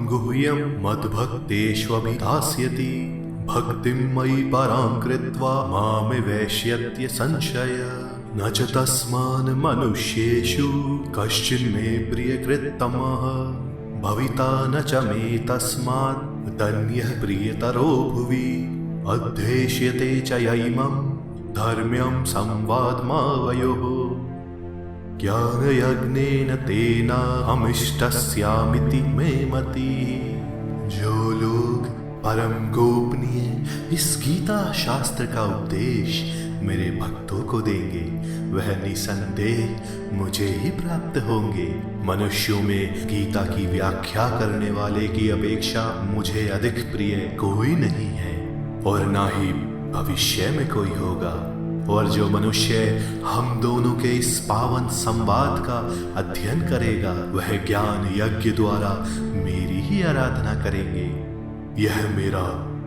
गुह्यं मद्भक्तेष्वभिधास्यति भक्तिं मयि परां कृत्वा मामिवेश्यत्य संशय न च तस्मान् मनुष्येषु कश्चिन्मे प्रियकृत्तमः भविता न च मे तस्मात् धन्यः प्रियतरो भुवि अध्येष्यते च यैमं धर्म्यं संवादमावयोः ज्ञानयज्ञेन तेन अमिष्टस्यामिति मे मतिः। जो लोग परम गोपनीय इस गीता शास्त्र का उपदेश मेरे भक्तों को देंगे वह निसंदेह मुझे ही प्राप्त होंगे। मनुष्यों में गीता की व्याख्या करने वाले की अपेक्षा मुझे अधिक प्रिय कोई नहीं है और ना ही भविष्य में कोई होगा। और जो मनुष्य हम दोनों के इस पावन संवाद का अध्ययन करेगा वह ज्ञान यज्ञ द्वारा मेरी ही आराधना करेंगे। यह मेरा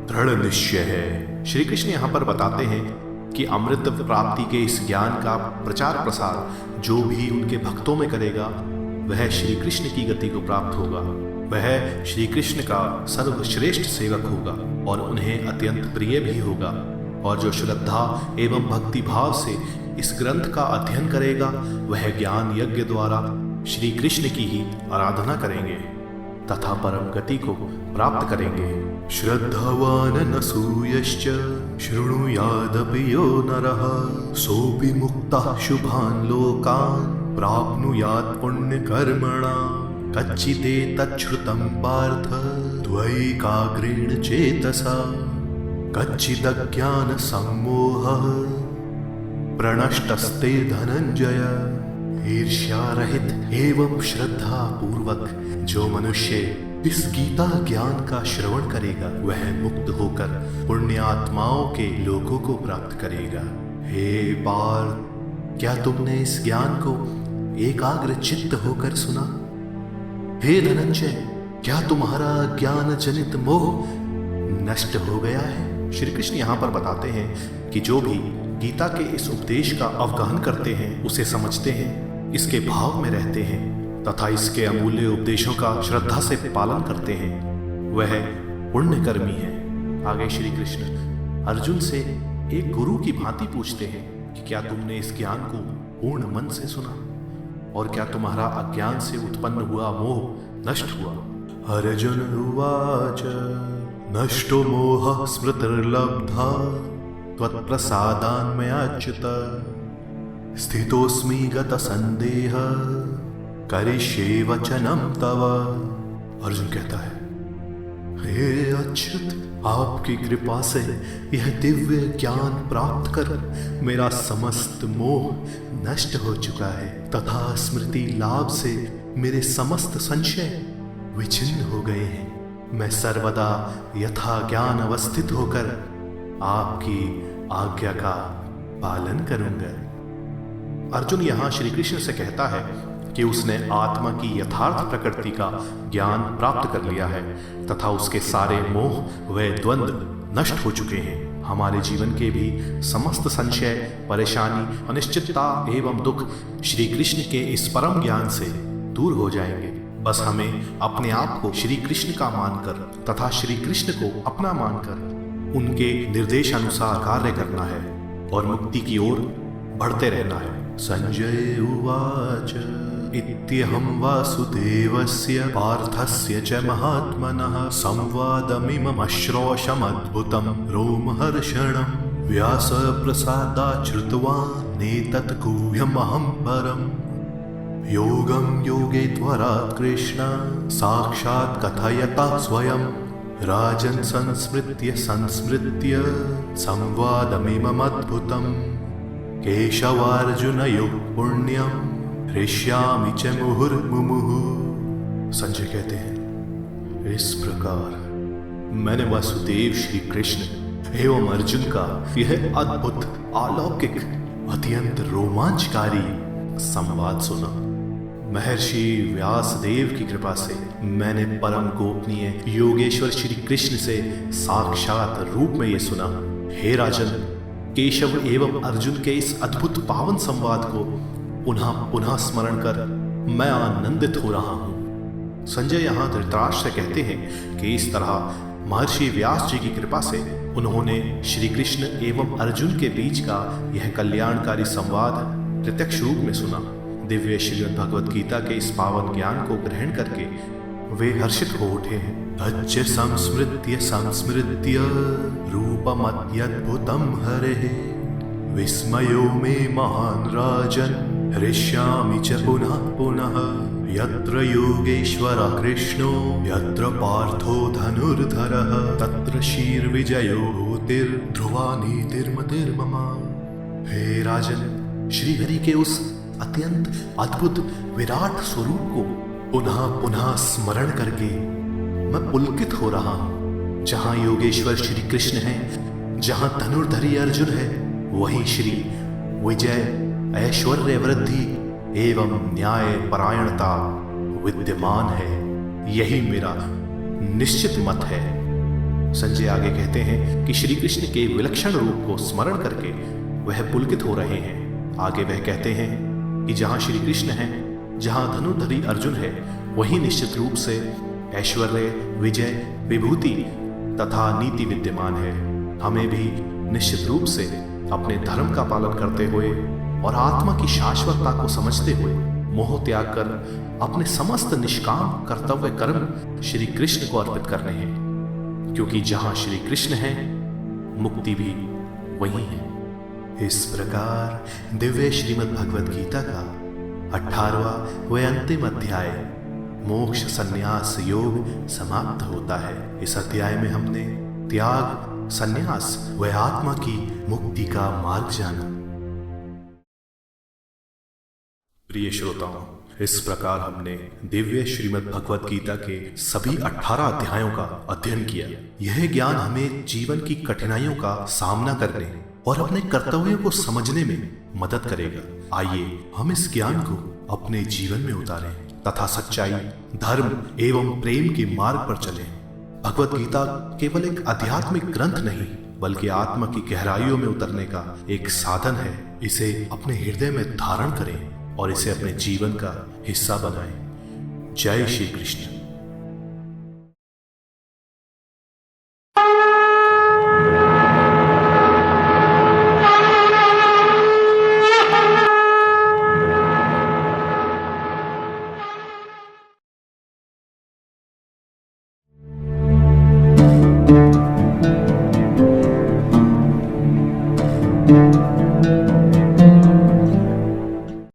दृढ़ निश्चय है। श्री कृष्ण यहाँ पर बताते हैं कि अमृत प्राप्ति के इस ज्ञान का प्रचार प्रसार जो भी उनके भक्तों में करेगा वह श्री कृष्ण की गति को प्राप्त होगा। वह श्री कृष्ण का सर्वश्रेष्ठ सेवक होगा और उन्हें अत्यंत प्रिय भी होगा। और जो श्रद्धा एवं भक्ति भाव से इस ग्रंथ का अध्ययन करेगा वह ज्ञान यज्ञ द्वारा श्री कृष्ण की ही आराधना करेंगे तथा परम गति को प्राप्त करेंगे। श्रद्धावान नसूयश्च शृणुयादपि यो नरः सोऽपि मुक्तः शुभान् लोकान् प्राप्नुयात् पुण्यकर्मणा कच्चिदेतच्छ्रुतं पार्थ त्वयैकाग्रेण चेतसा कच्चिदज्ञानसम्मोहः प्रणष्टस्ते धनंजय। ईर्ष्या रहित एवं श्रद्धा पूर्वक जो मनुष्य इस गीता ज्ञान का श्रवण करेगा वह मुक्त होकर पुण्य आत्माओं के लोकों को प्राप्त करेगा। हे पार्थ, क्या तुमने इस ज्ञान को एकाग्र चित्त होकर सुना? हे धनंजय, क्या तुम्हारा ज्ञान जनित मोह नष्ट हो गया है? श्री कृष्ण यहाँ पर बताते हैं कि जो भी गीता के इस उपदेश का अवगाहन करते हैं, उसे समझते हैं, इसके भाव में रहते हैं तथा इसके अमूल्य उपदेशों का श्रद्धा से पालन करते हैं, वह पुण्यकर्मी है। आगे श्री कृष्ण अर्जुन से एक गुरु की भांति पूछते हैं कि क्या तुमने इस ज्ञान को पूर्ण मन से सुना और क्या तुम्हारा अज्ञान से उत्पन्न हुआ मोह नष्ट हुआ? अर्जुन उवाच नष्टो मोहः स्मृतिर्लब्धा त्वत्प्रसादान्मयाच्युत स्थितोऽस्मि गतसन्देहः करिष्ये वचनं तव। अर्जुन कहता है, हे अच्युत, आपकी कृपा से यह दिव्य ज्ञान प्राप्त कर मेरा समस्त मोह नष्ट हो चुका है तथा स्मृति लाभ से मेरे समस्त संशय विच्छिन्न हो गए हैं। मैं सर्वदा यथा ज्ञान अवस्थित होकर आपकी आज्ञा का पालन करूंगा। अर्जुन यहाँ श्री कृष्ण से कहता है कि उसने आत्मा की यथार्थ प्रकृति का ज्ञान प्राप्त कर लिया है तथा उसके सारे मोह व द्वंद्व नष्ट हो चुके हैं। हमारे जीवन के भी समस्त संशय, परेशानी, अनिश्चितता एवं दुख श्री कृष्ण के इस परम ज्ञान से दूर हो जाएंगे। बस हमें अपने आप को श्री कृष्ण का मानकर तथा श्री कृष्ण को अपना मानकर उनके निर्देशानुसार कार्य करना है और मुक्ति की ओर बढ़ते रहना है। संजय उवाच इत्यहं वासुदेवस्य पार्थस्य च महात्मनः संवादमिममश्रोषमद्भुतं रोमहर्षणं व्यासप्रसादात् श्रुतवान् एतत् गुह्यमहं परम् योगं योगे त्वरात् कृष्ण साक्षात् कथयता स्वयं राजन् संस्मृत्य संवादमिममद्भुतं केशवार्जुनयोः पुण्यं हृष्यामि च मुहुर्मुहुः। संजय कहते हैं, इस प्रकार मैंने वासुदेव श्री कृष्ण एवं अर्जुन का यह अद्भुत, अलौकिक, अत्यंत रोमांचकारी संवाद सुना। महर्षि व्यासदेव की कृपा से मैंने परम गोपनीय योगेश्वर श्री कृष्ण से साक्षात रूप में ये सुना। हे राजन, केशव एवं अर्जुन के इस अद्भुत पावन संवाद को पुनः पुनः स्मरण कर मैं आनंदित हो रहा हूं। संजय यहाँ धृतराष्ट्र से कहते हैं कि इस तरह महर्षि व्यास जी की कृपा से उन्होंने श्री कृष्ण एवं अर्जुन के बीच का यह कल्याणकारी संवाद प्रत्यक्ष रूप में सुना। दिव्य श्रीमद् भगवद गीता के इस पावन ज्ञान को ग्रहण करके वे हर्षित हो उठे हैं। अच्छ संस्मृत्य संस्मृत्य रूपमत्यद्भुतं हरेः विस्मयो मे महान् राजन् हृष्यामि च पुनः पुनः यत्र योगेश्वरः कृष्णो यत्र पार्थो धनुर्धरः तत्र शीर्विजयो भूतिर्ध्रुवा नीतिर्मतिर्मम। हे राजन, श्रीहरि के उस अत्यंत अद्भुत विराट स्वरूप को पुनः पुनः स्मरण करके मैं पुलकित हो रहा हूं। जहां योगेश्वर श्री कृष्ण है, जहां धनुर्धरी अर्जुन है, वहीं श्री विजय, ऐश्वर्य वृद्धि एवं न्याय परायणता विद्यमान है। यही मेरा निश्चित मत है। संजय आगे कहते हैं कि श्री कृष्ण के विलक्षण रूप को स्मरण करके वह पुलकित हो रहे हैं। आगे वह कहते हैं कि जहां श्री कृष्ण है, जहां धनुर्धरी अर्जुन है, वहीं निश्चित रूप से ऐश्वर्य, विजय, विभूति तथा नीति विद्यमान है। हमें भी निश्चित रूप से अपने धर्म का पालन करते हुए और आत्मा की शाश्वतता को समझते हुए मोह त्याग कर अपने समस्त निष्काम कर्तव्य कर्म श्री कृष्ण को अर्पित करने हैं, क्योंकि जहां श्री कृष्ण है, मुक्ति भी वही है। इस प्रकार दिव्य श्रीमद् भगवद गीता का 18वां व अंतिम अध्याय मोक्ष संन्यास योग समाप्त होता है। इस अध्याय में हमने त्याग, संन्यास व आत्मा की मुक्ति का मार्ग जाना। प्रिय श्रोताओं, इस प्रकार हमने दिव्य श्रीमद् भगवद गीता के सभी 18 अध्यायों का अध्ययन किया। यह ज्ञान हमें जीवन की कठिनाइयों का सामना करने और अपने कर्तव्यों को समझने में मदद करेगा। आइए हम इस ज्ञान को अपने जीवन में उतारें तथा सच्चाई, धर्म एवं प्रेम के मार्ग पर चलें। भगवद गीता केवल एक आध्यात्मिक ग्रंथ नहीं, बल्कि आत्मा की गहराइयों में उतरने का एक साधन है। इसे अपने हृदय में धारण करें और इसे अपने जीवन का हिस्सा बनाएं। जय श्री कृष्ण। thank you